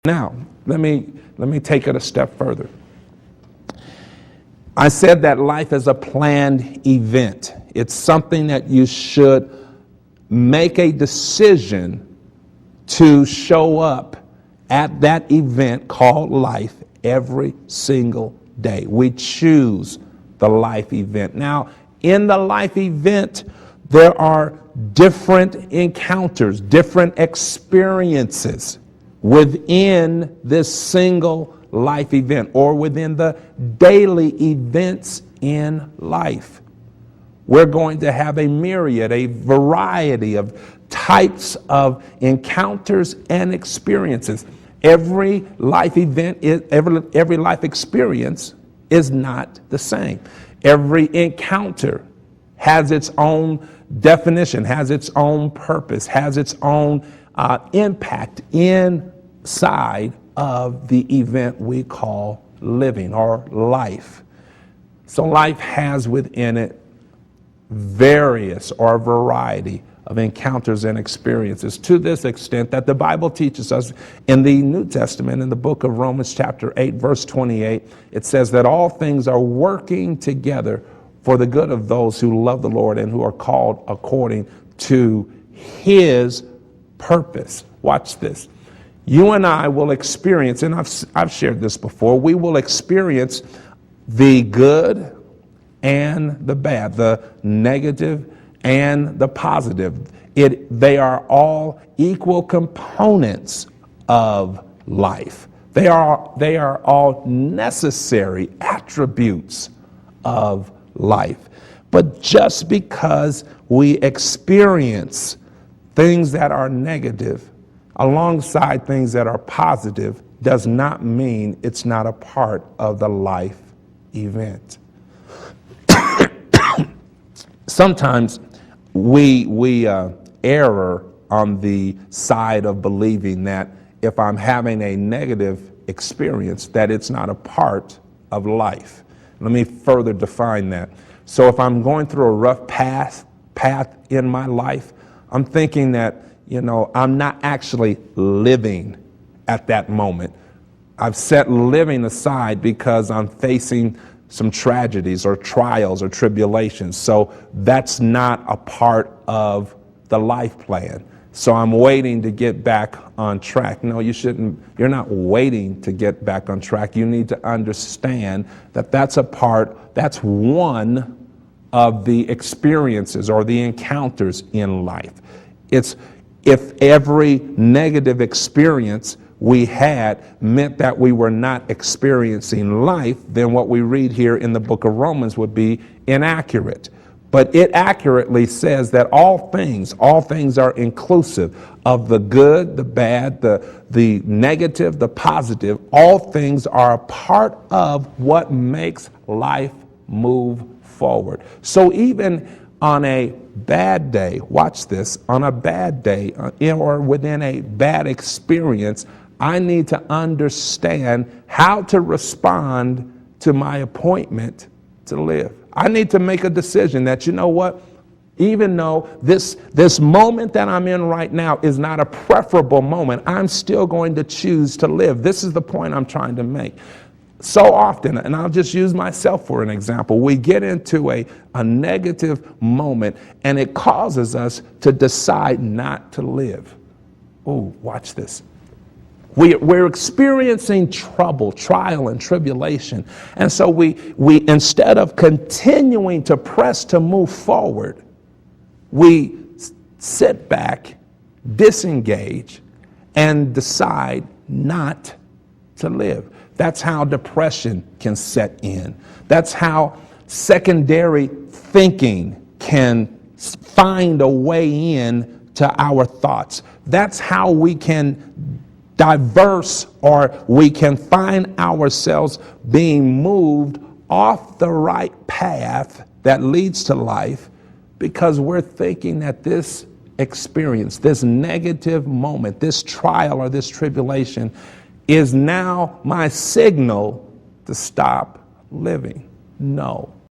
Now, let me take it a step further. I said that life is a planned event. It's something that you should make a decision to show up at that event called life every single day. We choose the life event. Now, in the life event, there are different encounters, different experiences within this single life event or within the daily events in life. We're going to have a myriad, a variety of types of encounters and experiences. Every life event, every life experience is not the same. Every encounter has its own definition, has its own purpose, has its own impact inside of the event we call living or life. So life has within it various or a variety of encounters and experiences, to this extent that the Bible teaches us in the New Testament, in the book of Romans chapter 8, verse 28, it says that all things are working together for the good of those who love the Lord and who are called according to his purpose. Watch this. You and I will experience, and I've shared this before, we will experience the good and the bad, the negative and the positive. They are all equal components of life. They are all necessary attributes of life. But just because we experience things that are negative alongside things that are positive does not mean it's not a part of the life event. Sometimes we err on the side of believing that if I'm having a negative experience, that it's not a part of life. Let me further define that. So if I'm going through a rough path in my life, I'm thinking that, I'm not actually living at that moment. I've set living aside because I'm facing some tragedies or trials or tribulations. So that's not a part of the life plan. So I'm waiting to get back on track. No, you shouldn't. You're not waiting to get back on track. You need to understand that that's one of the experiences or the encounters in life. It's if every negative experience we had meant that we were not experiencing life, then what we read here in the book of Romans would be inaccurate. But it accurately says that all things are inclusive of the good, the bad, the negative, the positive. All things are a part of what makes life move forward. So even on a bad day, watch this, on a bad day or within a bad experience, I need to understand how to respond to my appointment to live. I need to make a decision that, you know what, even though this moment that I'm in right now is not a preferable moment, I'm still going to choose to live. This is the point I'm trying to make. So often, and I'll just use myself for an example, we get into a negative moment and it causes us to decide not to live. Oh, watch this. We're experiencing trouble, trial, and tribulation. And so we instead of continuing to press to move forward, we sit back, disengage, and decide not to live. That's how depression can set in. That's how secondary thinking can find a way in to our thoughts. That's how we can diverse, or we can find ourselves being moved off the right path that leads to life because we're thinking that this experience, this negative moment, this trial or this tribulation is now my signal to stop living. No.